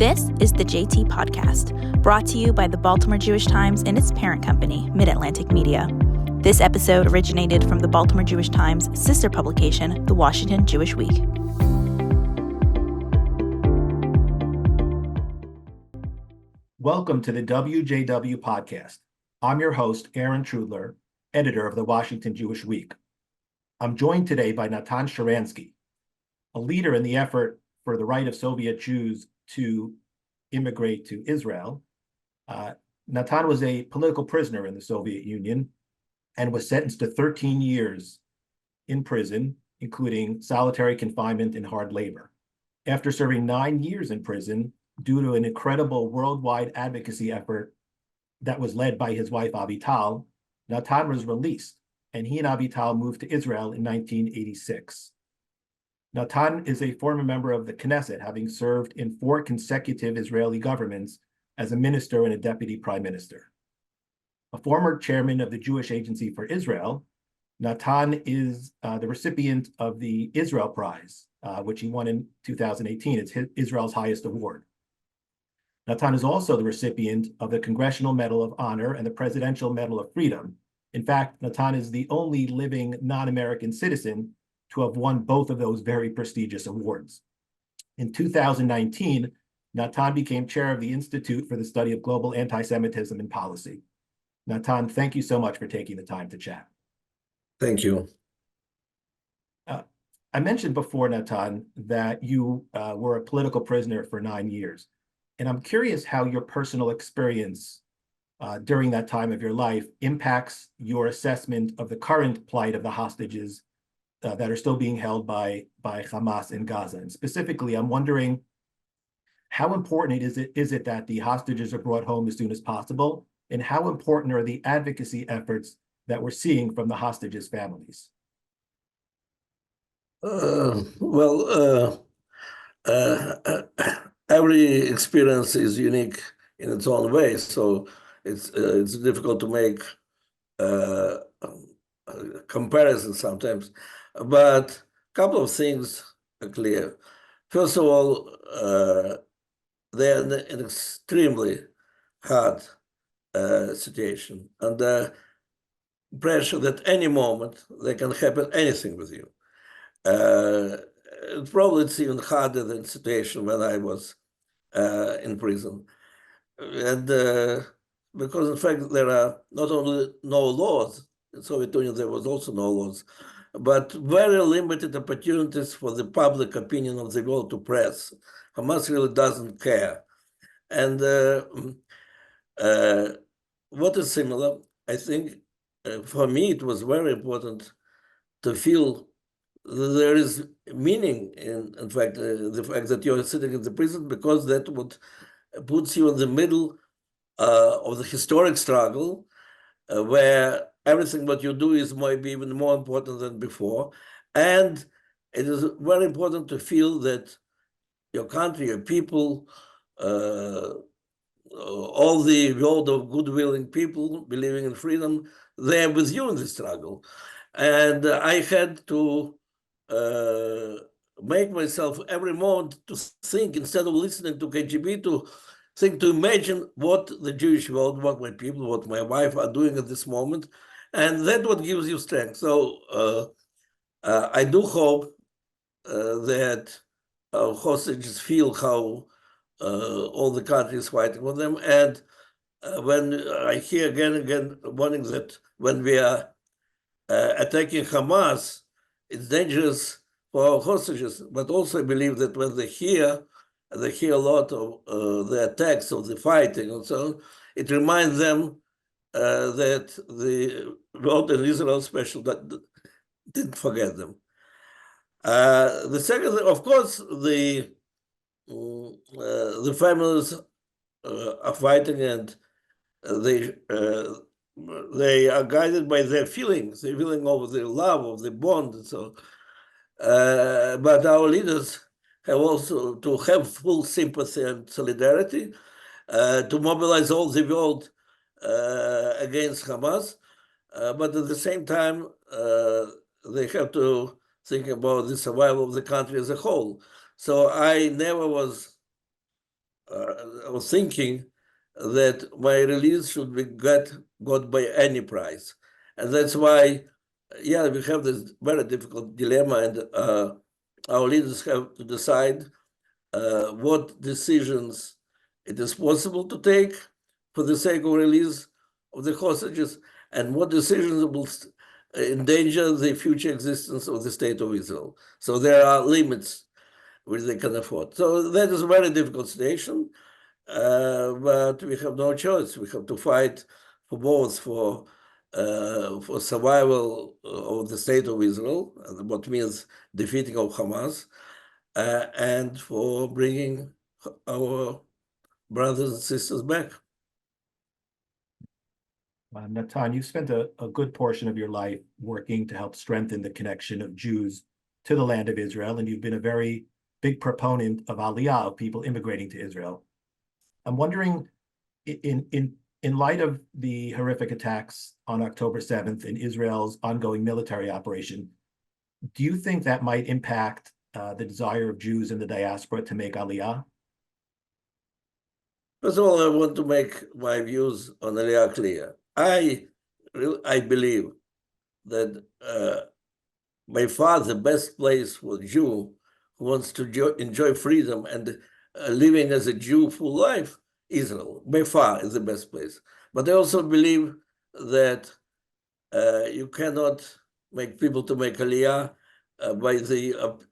This is the JT Podcast, brought to you by the Baltimore Jewish Times and its parent company, Mid-Atlantic Media. This episode originated from the Baltimore Jewish Times' sister publication, The Washington Jewish Week. Welcome to the WJW Podcast. I'm your host, Aaron Trudler, editor of the Washington Jewish Week. I'm joined today by Natan Sharansky, a leader in the effort for the right of Soviet Jews to immigrate to Israel. Natan was a political prisoner in the Soviet Union and was sentenced to 13 years in prison, including solitary confinement and hard labor. After serving 9 years in prison, due to an incredible worldwide advocacy effort that was led by his wife Avital, Natan was released, and he and Avital moved to Israel in 1986. Natan is a former member of the Knesset, having served in 4 consecutive Israeli governments as a minister and a deputy prime minister. A former chairman of the Jewish Agency for Israel, Natan is the recipient of the Israel Prize, which he won in 2018. It's Israel's highest award. Natan is also the recipient of the Congressional Medal of Honor and the Presidential Medal of Freedom. In fact, Natan is the only living non-American citizen to have won both of those very prestigious awards. In 2019, Natan became chair of the Institute for the Study of Global Anti-Semitism and Policy. Natan, thank you so much for taking the time to chat. Thank you. I mentioned before, Natan, that you were a political prisoner for 9 years. And I'm curious how your personal experience during that time of your life impacts your assessment of the current plight of the hostages that are still being held by Hamas in Gaza. And specifically, I'm wondering, how important is it that the hostages are brought home as soon as possible? And how important are the advocacy efforts that we're seeing from the hostages' families? Every experience is unique in its own way, so it's difficult to make comparisons sometimes. But a couple of things are clear. First of all, they're in an extremely hard situation, under pressure that any moment there can happen anything with you. Probably it's even harder than the situation when I was in prison. And because in fact there are not only no laws, in Soviet Union there was also no laws, but very limited opportunities for the public opinion of the world to press. Hamas really doesn't care. And what is similar, I think, for me it was very important to feel there is meaning in fact, the fact that you're sitting in the prison, because that would puts you in the middle of the historic struggle where everything what you do is maybe even more important than before. And it is very important to feel that your country, your people, all the world of good-willing people believing in freedom, they're with you in the struggle. And I had to make myself every moment to think, instead of listening to KGB, to think, to imagine what the Jewish world, what my people, what my wife are doing at this moment. And that's what gives you strength. So I do hope that our hostages feel how all the country is fighting with them. And when I hear again and again warning that when we are attacking Hamas, it's dangerous for our hostages, but also I believe that when they hear a lot of the attacks, of the fighting and so on, it reminds them that the world in Israel special that didn't forget them. The second thing, of course, the families are fighting, and they are guided by their feelings, the feeling of the love, of the bond, and so. But our leaders have also to have full sympathy and solidarity, to mobilize all the world against Hamas, but at the same time, they have to think about the survival of the country as a whole. So I never was or thinking that my release should be got by any price. And that's why, yeah, we have this very difficult dilemma, and our leaders have to decide what decisions it is possible to take for the sake of release of the hostages, and what decisions will endanger the future existence of the state of Israel. So there are limits which they can afford. So that is a very difficult situation, but we have no choice. We have to fight for both, for survival of the state of Israel, what means defeating of Hamas, and for bringing our brothers and sisters back. Natan, you've spent a good portion of your life working to help strengthen the connection of Jews to the land of Israel, and you've been a very big proponent of Aliyah, of people immigrating to Israel. I'm wondering, in light of the horrific attacks on October 7th and Israel's ongoing military operation, do you think that might impact the desire of Jews in the diaspora to make Aliyah? First of all, I want to make my views on Aliyah clear. I believe that by far the best place for a Jew who wants to enjoy freedom and living as a Jew full life, Israel, by far is the best place. But I also believe that you cannot make people to make Aliyah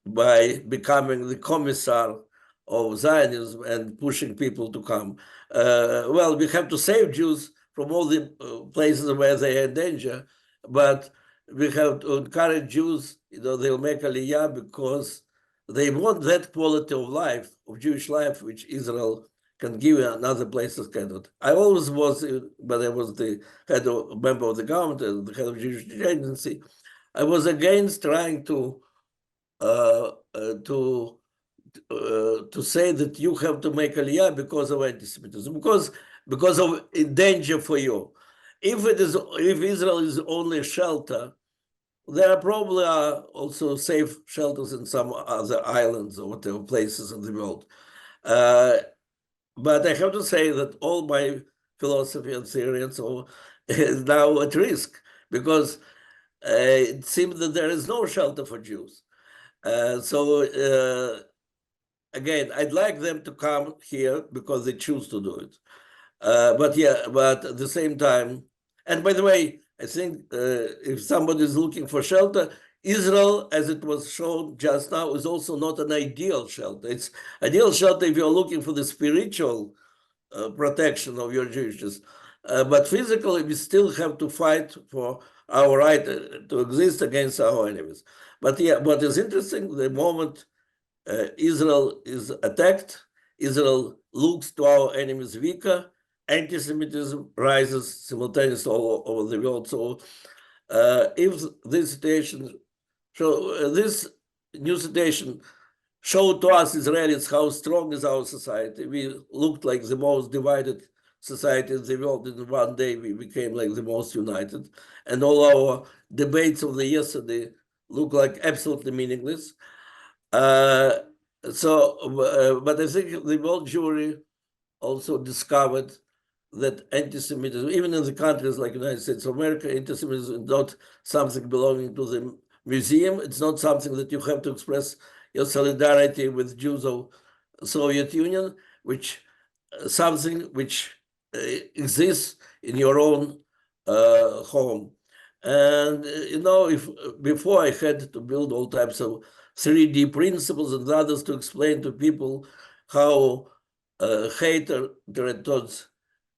by becoming the commissar of Zionism and pushing people to come. Well, we have to save Jews from all the places where they are in danger, but we have to encourage Jews, they'll make Aliyah because they want that quality of life, of Jewish life, which Israel can give and other places cannot. I always was, but I was the member of the government and the head of Jewish agency. I was against trying to say that you have to make Aliyah because of anti-Semitism, because of danger for you. If Israel is only a shelter, there probably are also safe shelters in some other islands or whatever places in the world. But I have to say that all my philosophy and theory and so is now at risk, because it seems that there is no shelter for Jews. Again, I'd like them to come here because they choose to do it. But at the same time, and by the way, I think if somebody is looking for shelter, Israel, as it was shown just now, is also not an ideal shelter. It's ideal shelter if you're looking for the spiritual protection of your Jewishness. But physically, we still have to fight for our right to exist against our enemies. But yeah, what is interesting, the moment Israel is attacked, Israel looks to our enemies weaker, anti-Semitism rises simultaneously all over the world. So if this situation, this new situation showed to us Israelis how strong is our society. We looked like the most divided society in the world. In one day, we became like the most united. And all our debates of the yesterday look like absolutely meaningless. But I think the world jury also discovered that anti-Semitism, even in the countries like the United States of America, anti-Semitism is not something belonging to the museum. It's not something that you have to express your solidarity with Jews of Soviet Union, which something which exists in your own home. And if before I had to build all types of 3D principles and others to explain to people how hatred towards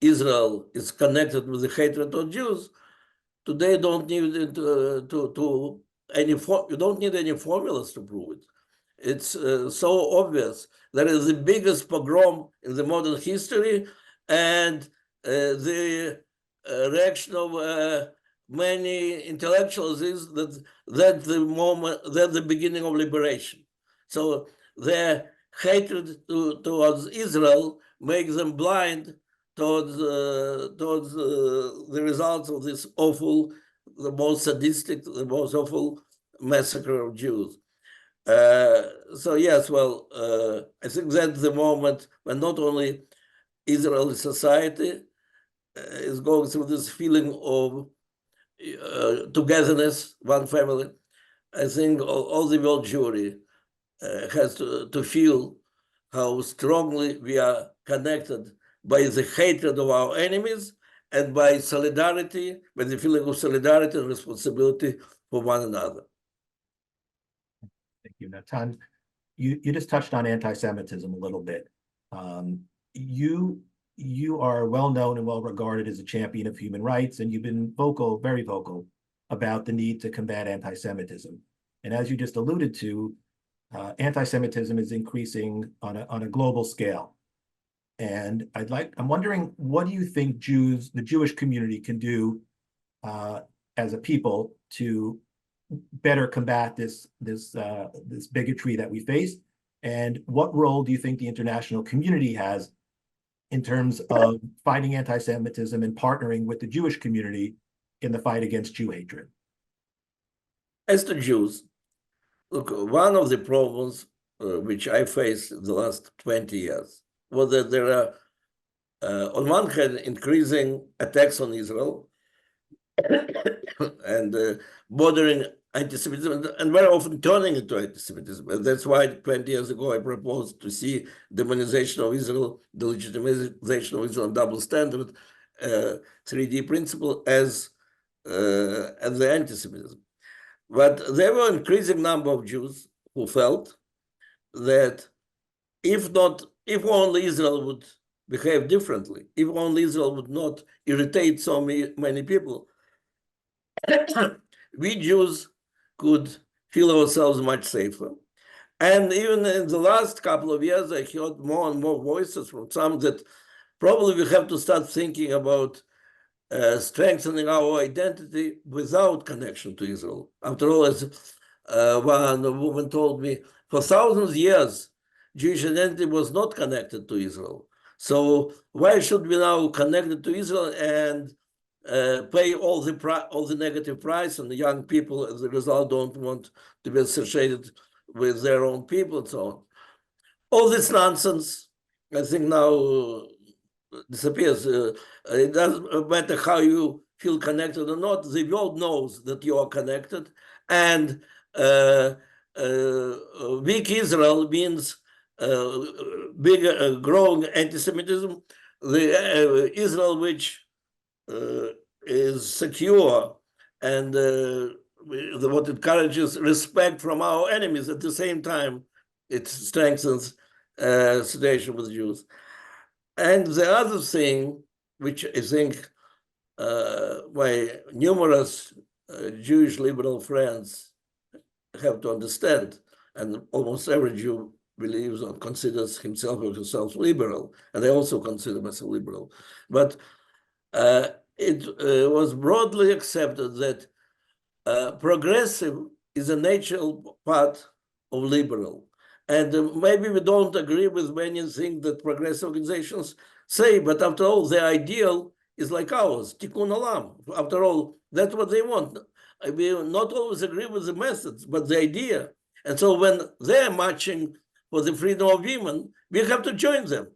Israel is connected with the hatred of Jews. Today, don't need you don't need any formulas to prove it. It's so obvious. That is the biggest pogrom in the modern history, and the reaction of many intellectuals is that that's the beginning of liberation. So their hatred towards Israel makes them blind towards the results of this awful, the most sadistic, the most awful massacre of Jews. So yes, well, I think that's the moment when not only Israeli society is going through this feeling of togetherness, one family. I think all the world Jewry has to feel how strongly we are connected by the hatred of our enemies and by solidarity, by the feeling of solidarity and responsibility for one another. Thank you, Natan. You just touched on anti-Semitism a little bit. You are well known and well regarded as a champion of human rights, and you've been vocal, very vocal, about the need to combat anti-Semitism. And as you just alluded to, anti-Semitism is increasing on a global scale. And I'm wondering, what do you think the Jewish community can do as a people to better combat this bigotry that we face? And what role do you think the international community has in terms of fighting anti-Semitism and partnering with the Jewish community in the fight against Jew hatred? As to Jews, look, one of the problems which I faced in the last 20 years was that there are, on one hand, increasing attacks on Israel and bordering anti-Semitism, and very often turning into anti-Semitism. And that's why 20 years ago I proposed to see demonization of Israel, the legitimization of Israel, double standard, 3D principle as the anti-Semitism. But there were an increasing number of Jews who felt that if only Israel would behave differently, if only Israel would not irritate so many people, we Jews could feel ourselves much safer. And even in the last couple of years, I heard more and more voices from some that probably we have to start thinking about strengthening our identity without connection to Israel. After all, as one woman told me, for thousands of years, Jewish identity was not connected to Israel. So why should we now connect it to Israel and pay all the negative price? And the young people, as a result, don't want to be associated with their own people and so on. All this nonsense, I think now disappears. It doesn't matter how you feel connected or not. The world knows that you are connected, and weak Israel means bigger, growing anti-Semitism. The Israel which is secure and what encourages respect from our enemies. At the same time, it strengthens situation with Jews. And the other thing, which I think my numerous Jewish liberal friends have to understand, and almost every Jew believes or considers himself or herself liberal, and I also consider myself liberal, but it was broadly accepted that progressive is a natural part of liberal. And maybe we don't agree with many things that progressive organizations say, but after all, the ideal is like ours, tikkun olam. After all, that's what they want. We not always agree with the methods, but the idea. And so when they're marching for the freedom of women, we have to join them,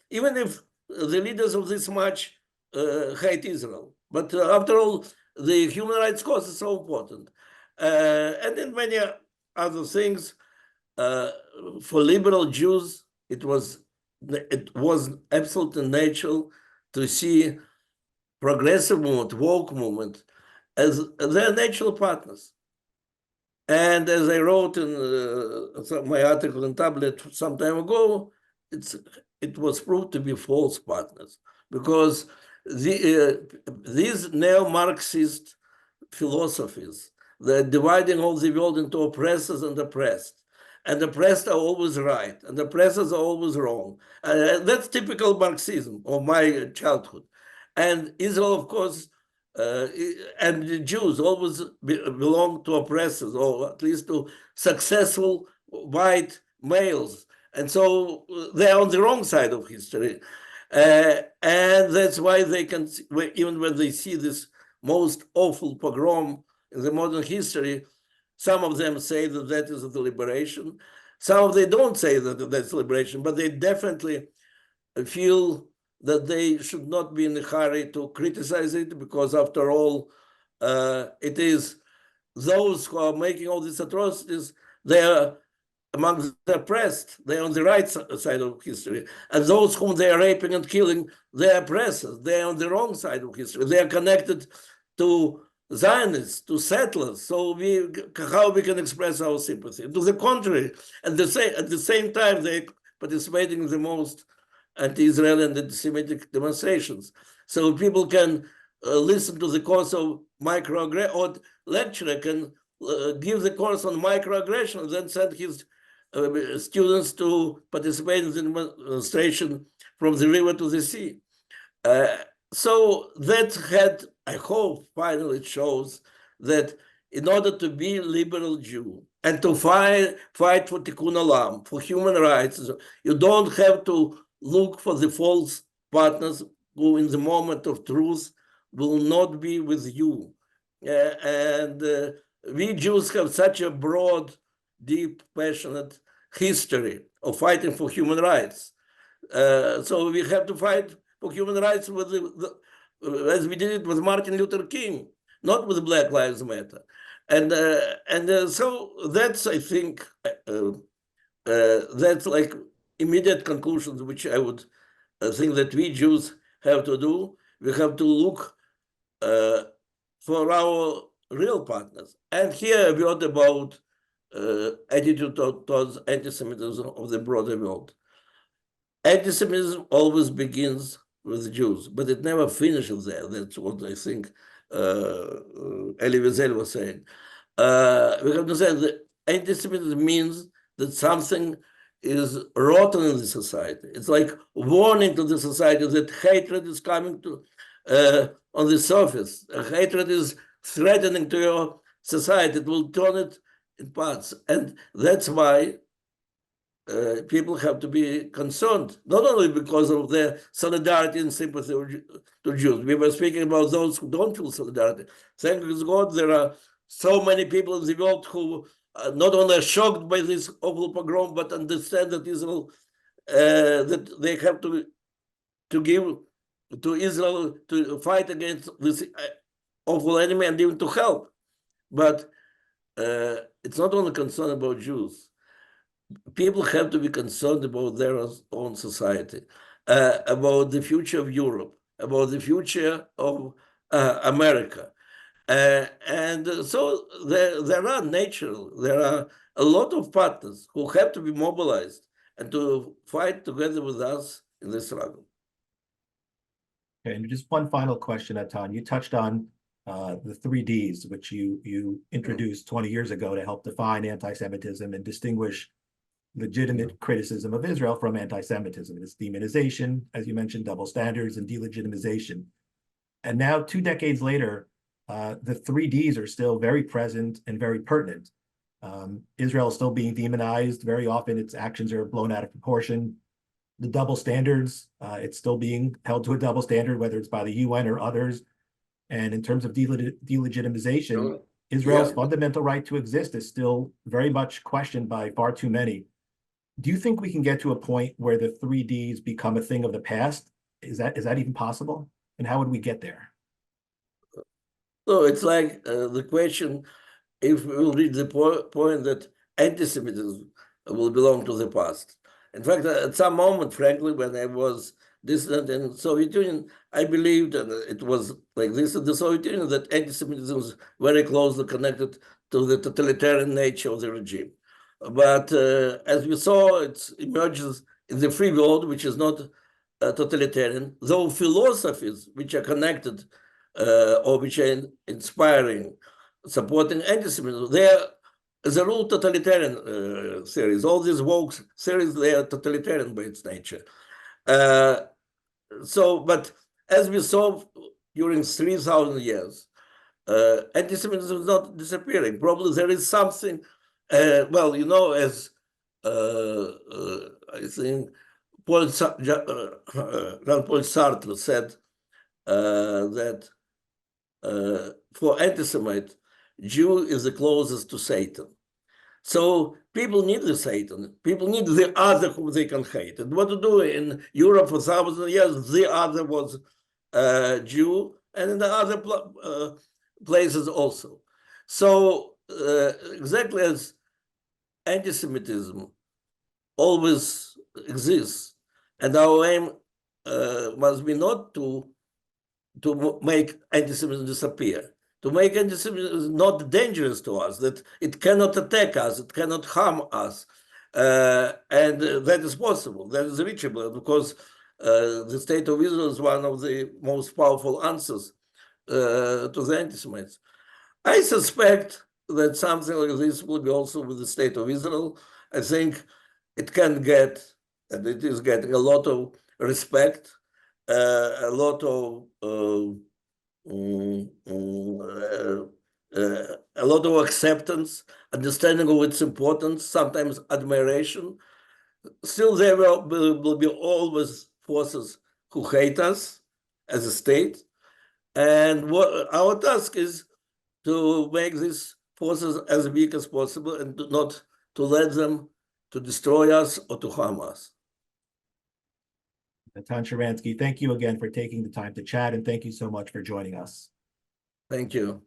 even if the leaders of this march hate Israel. But after all, the human rights cause is so important. And in many other things, for liberal Jews, it was absolutely natural to see progressive movement, woke movement, as their natural partners. And as I wrote in my article in Tablet some time ago, it was proved to be false partners, because these neo-Marxist philosophies, they're dividing all the world into oppressors and oppressed. And the oppressed are always right, and the oppressors are always wrong. That's typical Marxism of my childhood. And Israel, of course, and the Jews always belong to oppressors, or at least to successful white males. And so they're on the wrong side of history. And that's why they can, even when they see this most awful pogrom in the modern history, Some of them say that that is the liberation. Some of them don't say that that's liberation, but they definitely feel that they should not be in a hurry to criticize it, because after all, it is those who are making all these atrocities, they are among the oppressed, they are on the right side of history. And those whom they are raping and killing, they are oppressors, they are on the wrong side of history. They are connected to Zionists, to settlers. So how we can express our sympathy? To the contrary, at the same time, they participating in the most anti-Israeli and anti-Semitic demonstrations. So people can listen to the course of microaggression, or lecturer can give the course on microaggression, and then send his students to participate in the demonstration from the river to the sea. So that had, I hope, finally shows that in order to be a liberal Jew and to fight for tikkun olam, for human rights, you don't have to look for the false partners who in the moment of truth will not be with you. And we Jews have such a broad, deep, passionate history of fighting for human rights. So we have to fight for human rights with as we did it with Martin Luther King, not with Black Lives Matter. And so that's, I think, that's like immediate conclusions, which I would think that we Jews have to do. We have to look for our real partners. And here we wrote about attitude towards anti-Semitism of the broader world. Anti-Semitism always begins with Jews, but it never finishes there. That's what I think Elie Wiesel was saying. We have to say that anti-Semitism means that something is rotten in the society. It's like warning to the society that hatred is coming to on the surface. Hatred is threatening to your society. It will turn it in parts. And that's why people have to be concerned, not only because of their solidarity and sympathy to Jews. We were speaking about those who don't feel solidarity. Thank God there are so many people in the world who not only are shocked by this awful pogrom, but understand that Israel, that they have to give to Israel to fight against this awful enemy and even to help. But it's not only concern about Jews. People have to be concerned about their own society, about the future of Europe, about the future of America. And so there are a lot of partners who have to be mobilized and to fight together with us in this struggle. Okay, and just one final question, Natan. You touched on the 3Ds, which you introduced 20 years ago to help define anti-Semitism and distinguish legitimate criticism of Israel from anti-Semitism. It's demonization, as you mentioned, double standards, and delegitimization. And now, 2 decades later, the 3Ds are still very present and very pertinent. Israel is still being demonized. Very often its actions are blown out of proportion. The double standards, it's still being held to a double standard, whether it's by the UN or others. And in terms of delegitimization, Israel's fundamental right to exist is still very much questioned by far too many. Do you think we can get to a point where the 3Ds become a thing of the past? Is that even possible? And how would we get there? So it's like the question, if we will reach the point that anti-Semitism will belong to the past. In fact, at some moment, frankly, when I was dissident in the Soviet Union, I believed, and it was like this in the Soviet Union, that anti-Semitism was very closely connected to the totalitarian nature of the regime. But as we saw, it emerges in the free world, which is not totalitarian, though philosophies which are connected or which are inspiring, supporting anti-Semitism, they are, as a rule, totalitarian theories. All these woke theories, they are totalitarian by its nature. But as we saw during 3,000 years, anti-Semitism is not disappearing. Probably there is something, as I think Jean-Paul Sartre said that for anti-Semite, Jew is the closest to Satan. So people need the Satan. People need the other whom they can hate. And what to do in Europe for thousands of years, the other was Jew, and in the other places also. So exactly as anti-Semitism always exists, and our aim must be not to make anti-Semitism disappear, to make anti-Semitism not dangerous to us, that it cannot attack us, it cannot harm us, and that is possible, that is reachable, because the state of Israel is one of the most powerful answers to the anti-Semites. I suspect that something like this will be also with the state of Israel. I think it can get, and it is getting a lot of respect, a lot of a lot of acceptance, understanding of its importance, sometimes admiration. Still, there will be always forces who hate us as a state. And what our task is to make these forces as weak as possible and not to let them to destroy us or to harm us. Natan Sharansky, thank you again for taking the time to chat, and thank you so much for joining us. Thank you.